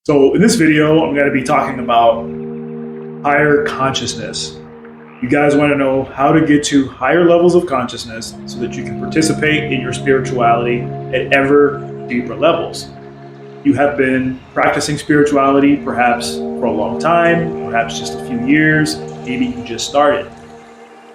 So in this video, I'm going to be talking about higher consciousness. You guys want to know how to get to higher levels of consciousness so that you can participate in your spirituality at ever deeper levels. You have been practicing spirituality perhaps for a long time, perhaps just a few years, maybe you just started.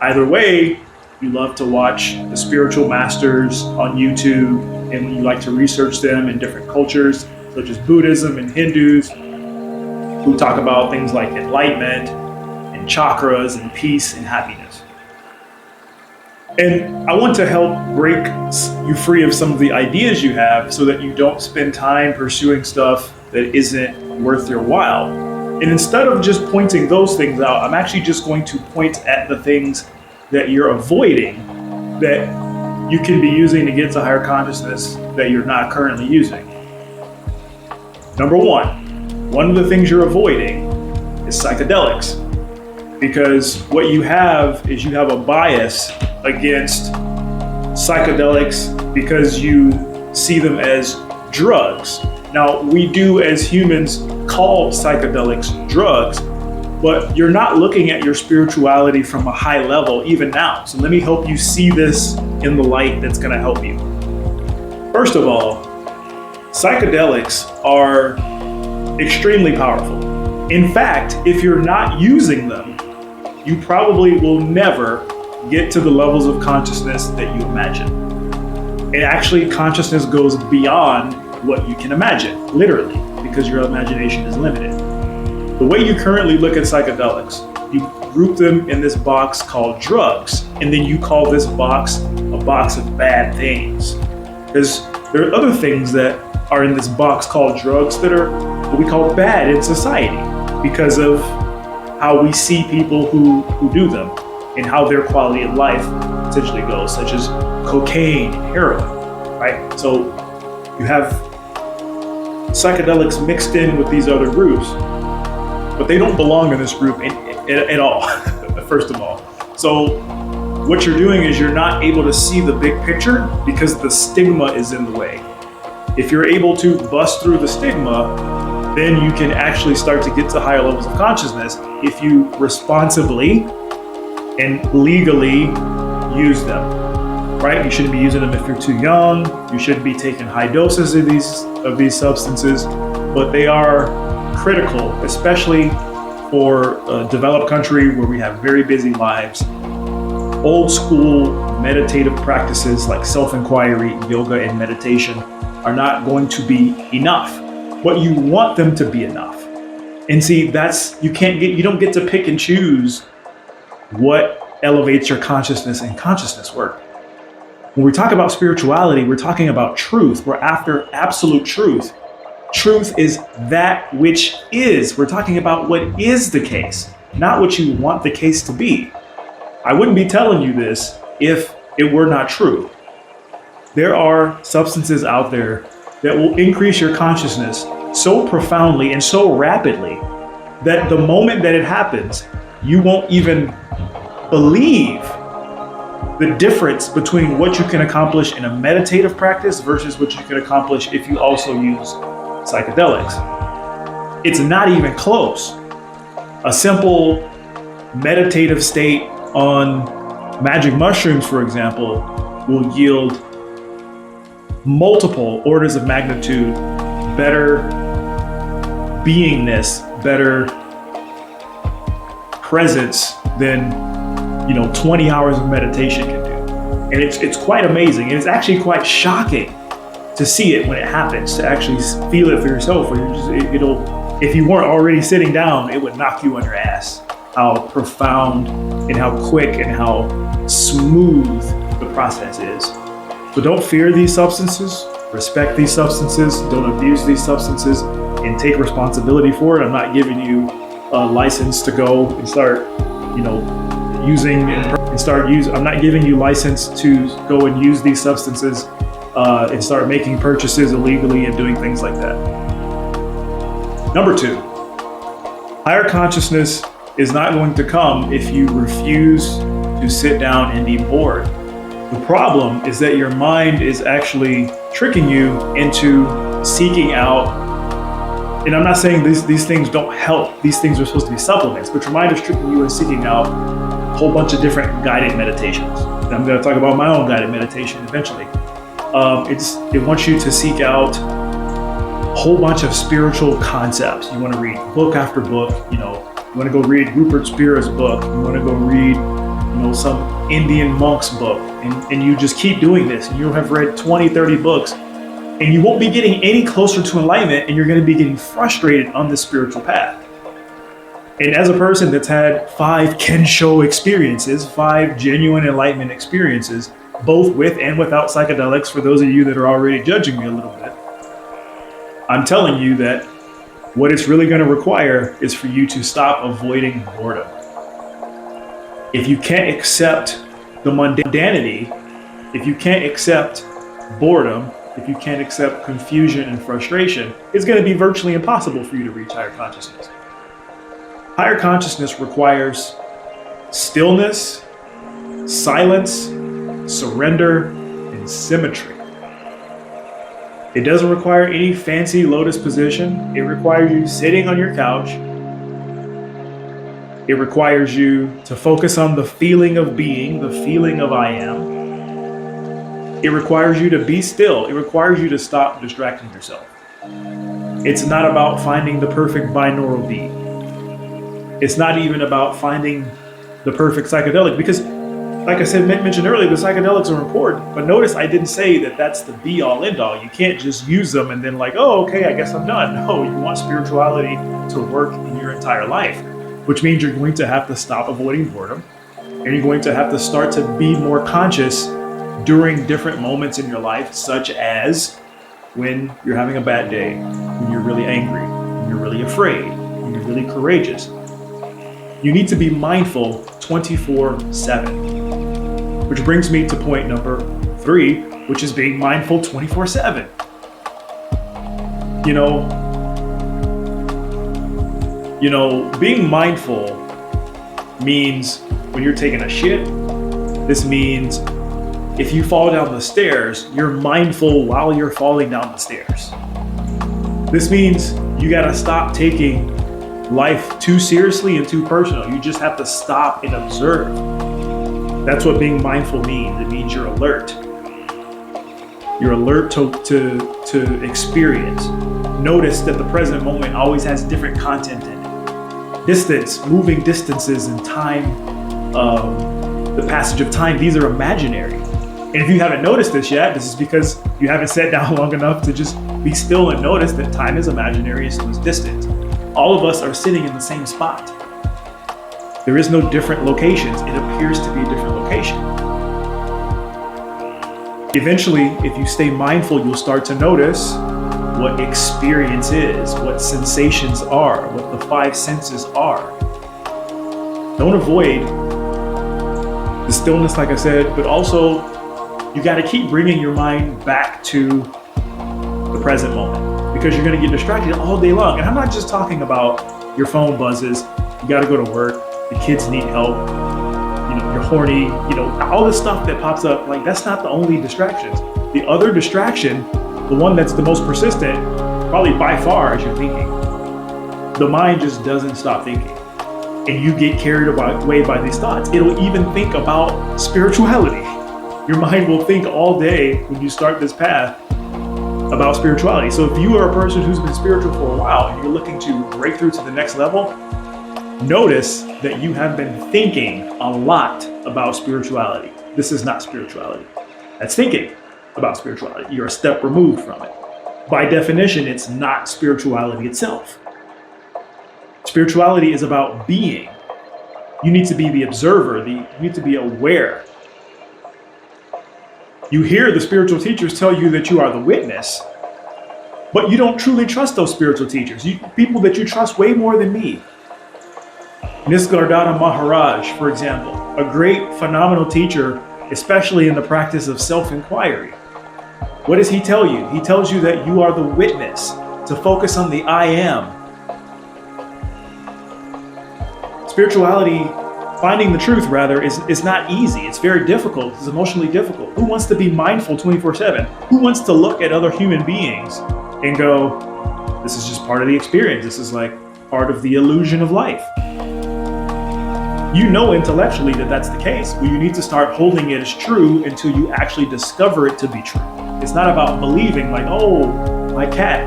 Either way, you love to watch the spiritual masters on YouTube and you like to research them in different cultures, such as Buddhism and Hindus, who talk about things like enlightenment and chakras and peace and happiness. And I want to help break you free of some of the ideas you have so that you don't spend time pursuing stuff that isn't worth your while. And instead of just pointing those things out, I'm actually just going to point at the things that you're avoiding that you can be using to get to higher consciousness that you're not currently using. Number one of the things you're avoiding is psychedelics, because what you have is you have a bias against psychedelics because you see them as drugs. Now, we do as humans call psychedelics drugs, but you're not looking at your spirituality from a high level even now. So let me help you see this in the light that's going to help you. First of all, psychedelics are extremely powerful. In fact, if you're not using them, you probably will never get to the levels of consciousness that you imagine. And actually, consciousness goes beyond what you can imagine, literally, because your imagination is limited. The way you currently look at psychedelics, you group them in this box called drugs, and then you call this box a box of bad things. Because there are other things that are in this box called drugs that are what we call bad in society because of how we see people who do them and how their quality of life essentially goes, such as cocaine, heroin, right? So you have psychedelics mixed in with these other groups, but they don't belong in this group at all, first of all. So what you're doing is you're not able to see the big picture because the stigma is in the way. If you're able to bust through the stigma, then you can actually start to get to higher levels of consciousness if you responsibly and legally use them, right? You shouldn't be using them if you're too young. You shouldn't be taking high doses of these substances, but they are critical, especially for a developed country where we have very busy lives. Old school meditative practices like self-inquiry, yoga, and meditation are not going to be enough. But you want them to be enough. And see, you don't get to pick and choose what elevates your consciousness and consciousness work. When we talk about spirituality, we're talking about truth. We're after absolute truth. Truth is that which is. We're talking about what is the case, not what you want the case to be. I wouldn't be telling you this if it were not true. There are substances out there that will increase your consciousness so profoundly and so rapidly that the moment that it happens, you won't even believe the difference between what you can accomplish in a meditative practice versus what you can accomplish if you also use psychedelics. It's not even close. A simple meditative state on magic mushrooms, for example, will yield multiple orders of magnitude better beingness, better presence than 20 hours of meditation can do. And it's quite amazing. And it's actually quite shocking to see it when it happens, to actually feel it for yourself. If you weren't already sitting down, it would knock you on your ass. How profound and how quick and how smooth the process is. So don't fear these substances, respect these substances, don't abuse these substances, and take responsibility for it. I'm not giving you a license to go and start, I'm not giving you license to go and use these substances and start making purchases illegally and doing things like that. Number two, higher consciousness is not going to come if you refuse to sit down and be bored. The problem is that your mind is actually tricking you into seeking out And I'm not saying these things don't help. These things are supposed to be supplements, but your mind is tricking you into seeking out a whole bunch of different guided meditations. And I'm going to talk about my own guided meditation eventually. It wants you to seek out a whole bunch of spiritual concepts. You want to read book after book. You want to go read Rupert Spira's book. You want to go read, some Indian monk's book. And you just keep doing this. And you'll have read 20, 30 books. And you won't be getting any closer to enlightenment, and you're going to be getting frustrated on this spiritual path. And as a person that's had 5 Kensho experiences, 5 genuine enlightenment experiences, both with and without psychedelics, for those of you that are already judging me a little bit, I'm telling you that what it's really going to require is for you to stop avoiding boredom. If you can't accept the mundanity, if you can't accept boredom, if you can't accept confusion and frustration, it's going to be virtually impossible for you to reach higher consciousness. Higher consciousness requires stillness, silence, surrender, and symmetry. It doesn't require any fancy lotus position. It requires you sitting on your couch. It requires you to focus on the feeling of being, the feeling of I am. It requires you to be still. It requires you to stop distracting yourself. It's not about finding the perfect binaural beat. It's not even about finding the perfect psychedelic, because like I said, mentioned earlier, the psychedelics are important, but notice I didn't say that that's the be all end all. You can't just use them and then okay, I guess I'm done. No, you want spirituality to work in your entire life, which means you're going to have to stop avoiding boredom, and you're going to have to start to be more conscious during different moments in your life, such as when you're having a bad day, when you're really angry, when you're really afraid, when you're really courageous. You need to be mindful 24/7, which brings me to point number 3, which is being mindful 24/7. Being mindful means when you're taking a shit. This means if you fall down the stairs, you're mindful while you're falling down the stairs. This means you gotta stop taking life too seriously and too personal. You just have to stop and observe. That's what being mindful means. It means you're alert. You're alert to experience. Notice that the present moment always has different content in it. Distance, moving distances and time, the passage of time, these are imaginary. And if you haven't noticed this yet, this is because you haven't sat down long enough to just be still and notice that time is imaginary, so is distance. All of us are sitting in the same spot. There is no different locations. It appears to be a different location. Eventually, if you stay mindful, you'll start to notice what experience is, what sensations are, what the 5 senses are. Don't avoid the stillness, like I said, but also you got to keep bringing your mind back to the present moment, because you're going to get distracted all day long. And I'm not just talking about your phone buzzes, you got to go to work, the kids need help, you're horny, all this stuff that pops up. Like, that's not the only distractions. The other distraction, the one that's the most persistent, probably by far, is your thinking. The mind just doesn't stop thinking, and you get carried away by these thoughts. It'll even think about spirituality. Your mind will think all day when you start this path about spirituality. So if you are a person who's been spiritual for a while and you're looking to break through to the next level, notice that you have been thinking a lot about spirituality. This is not spirituality. That's thinking about spirituality. You're a step removed from it. By definition, it's not spirituality itself. Spirituality is about being. You need to be the observer. You need to be aware. You hear the spiritual teachers tell you that you are the witness, but you don't truly trust those spiritual teachers. People that you trust way more than me. Nisargadatta Maharaj, for example, a great, phenomenal teacher, especially in the practice of self-inquiry. What does he tell you? He tells you that you are the witness, to focus on the I am. Spirituality, finding the truth rather, is not easy. It's very difficult. It's emotionally difficult. Who wants to be mindful 24/7? Who wants to look at other human beings and go, This is just part of the experience. This is like part of the illusion of life. You know intellectually that that's the case, but you need to start holding it as true until you actually discover it to be true. It's not about believing like, oh, my cat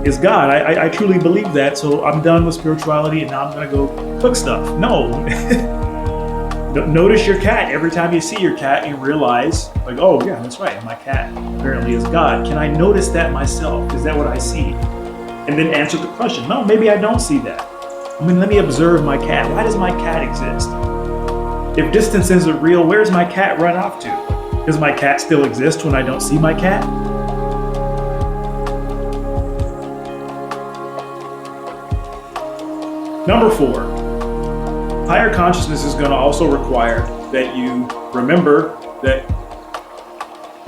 is God. I truly believe that, so I'm done with spirituality and now I'm gonna go cook stuff. No. Notice your cat. Every time you see your cat, you realize like, oh yeah, that's right, my cat apparently is God. Can I notice that myself? Is that what I see? And then answer the question, no, maybe I don't see that. Let me observe my cat. Why does my cat exist? If distance isn't real, where's my cat run off to? Does my cat still exist when I don't see my cat? Number 4, higher consciousness is going to also require that you remember that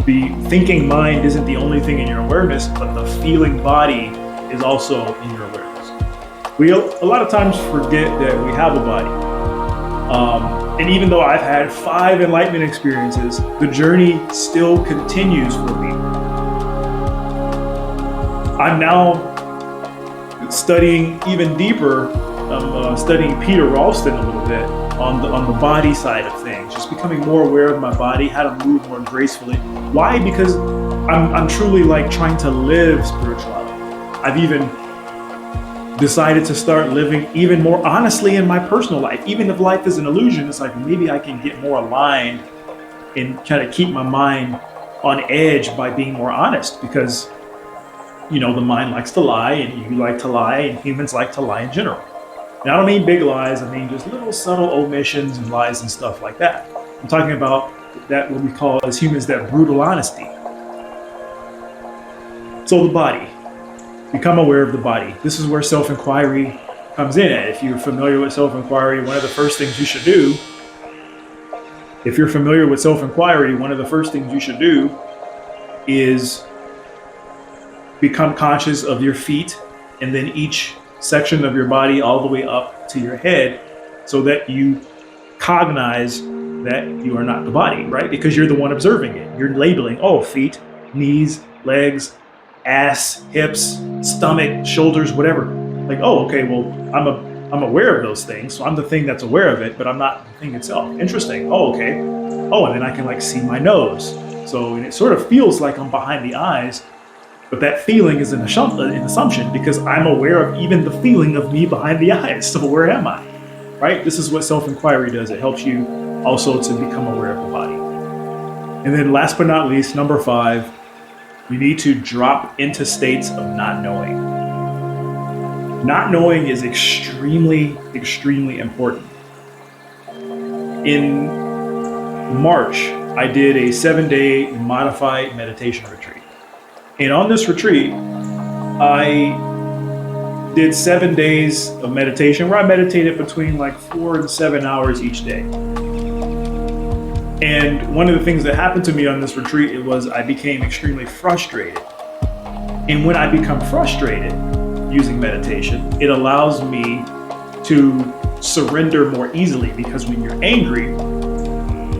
the thinking mind isn't the only thing in your awareness, but the feeling body is also in your awareness. We a lot of times forget that we have a body. And even though I've had 5 enlightenment experiences, the journey still continues for me. I'm now studying even deeper. I'm studying Peter Ralston a little bit on the body side of things, just becoming more aware of my body, how to move more gracefully. Why? Because I'm truly like trying to live spirituality. I've even decided to start living even more honestly in my personal life. Even if life is an illusion, it's like maybe I can get more aligned and kind of keep my mind on edge by being more honest, because the mind likes to lie and you like to lie and humans like to lie in general. And I don't mean big lies, I mean just little subtle omissions and lies and stuff like that. I'm talking about that what we call as humans that brutal honesty. So the body. Become aware of the body. This is where self-inquiry comes in at. If you're familiar with self-inquiry, one of the first things you should do, is become conscious of your feet and then each section of your body all the way up to your head, so that you cognize that you are not the body, right? Because you're the one observing it. You're labeling, oh, feet, knees, legs, ass, hips, stomach, shoulders, whatever. Like, oh, okay, well, I'm aware of those things, so I'm the thing that's aware of it, but I'm not the thing itself. Interesting. Oh, okay. Oh, and then I can like see my nose. So and it sort of feels like I'm behind the eyes, but that feeling is an assumption because I'm aware of even the feeling of me behind the eyes. So where am I? Right? This is what self-inquiry does. It helps you also to become aware of the body. And then last but not least, number 5, you need to drop into states of not knowing. Not knowing is extremely, extremely important. In March, I did a 7-day modified meditation retreat. And on this retreat, I did 7 days of meditation where I meditated between like 4 and 7 hours each day. And one of the things that happened to me on this retreat was I became extremely frustrated. And when I become frustrated using meditation, it allows me to surrender more easily, because when you're angry,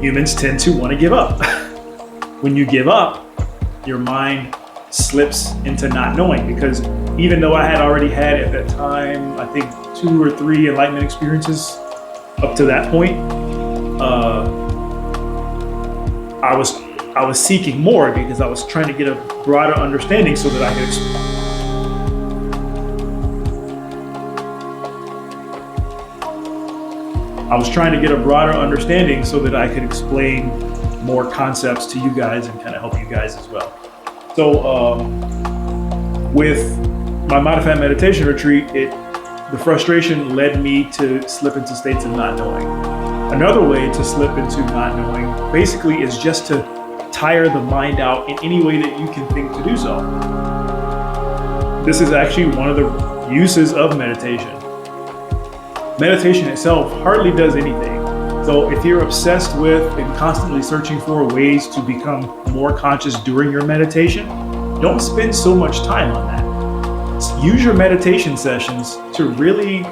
humans tend to want to give up. When you give up, your mind slips into not knowing, because even though I had already had at that time, I think 2 or 3 enlightenment experiences up to that point, I was seeking more because I was trying to get a broader understanding so that I could explain more concepts to you guys and kind of help you guys as well. So with my modified meditation retreat, the frustration led me to slip into states of not knowing. Another way to slip into not knowing basically is just to tire the mind out in any way that you can think to do so. This is actually one of the uses of meditation. Meditation itself hardly does anything. So if you're obsessed with and constantly searching for ways to become more conscious during your meditation, don't spend so much time on that. Use your meditation sessions to really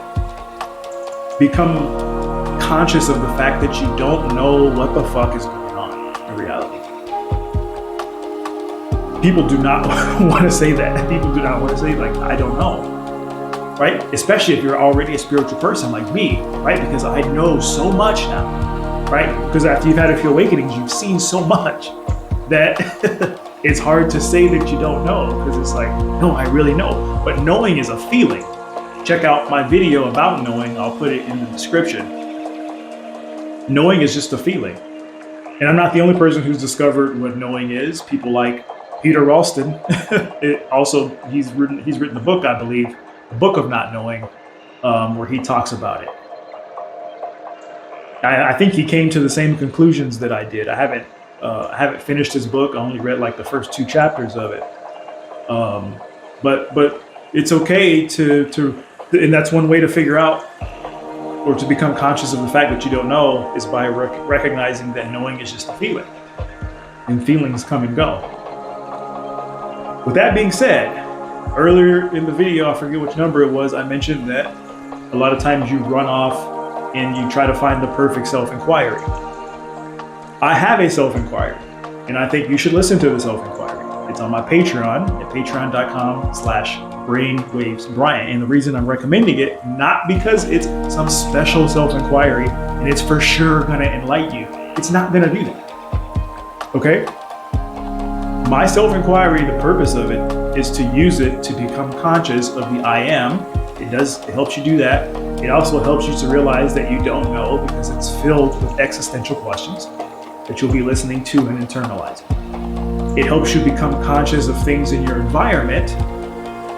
become conscious of the fact that you don't know what the fuck is going on in reality. People do not want to say that. People do not want to say, like, I don't know, right? Especially if you're already a spiritual person like me, right? Because I know so much now, right? Because after you've had a few awakenings, you've seen so much that it's hard to say that you don't know, because it's like, no, I really know. But knowing is a feeling. Check out my video about knowing. I'll put it in the description. Knowing is just a feeling. And I'm not the only person who's discovered what knowing is. People like Peter Ralston, he's written the book, I believe, The Book of Not Knowing, where he talks about it. I think he came to the same conclusions that I did. I haven't finished his book. I only read like the first 2 chapters of it. But it's okay to, and that's one way to figure out, or to become conscious of the fact that you don't know, is by recognizing that knowing is just a feeling, and feelings come and go. With that being said, earlier in the video, I forget which number it was, I mentioned that a lot of times you run off and you try to find the perfect self-inquiry. I have a self-inquiry, and I think you should listen to the self-inquiry. It's on my Patreon at patreon.com/brainwavesbrian. And the reason I'm recommending it, not because it's some special self-inquiry and it's for sure gonna enlighten you. It's not gonna do that, okay? My self-inquiry, the purpose of it is to use it to become conscious of the I am. It helps you do that. It also helps you to realize that you don't know, because it's filled with existential questions that you'll be listening to and internalizing. It helps you become conscious of things in your environment.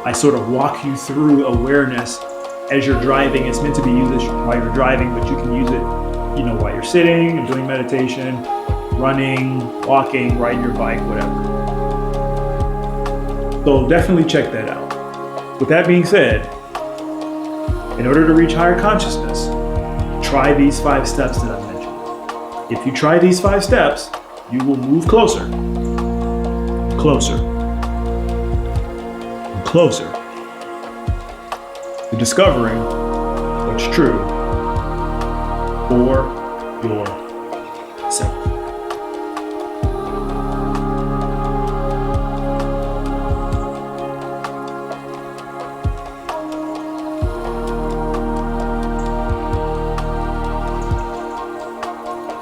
I sort of walk you through awareness as you're driving. It's meant to be used while you're driving, but you can use it, while you're sitting and doing meditation, running, walking, riding your bike, whatever. So definitely check that out. With that being said, in order to reach higher consciousness, try these 5 steps that I mentioned. If you try these 5 steps, you will move closer, closer, and closer to discovering what's true for yourself.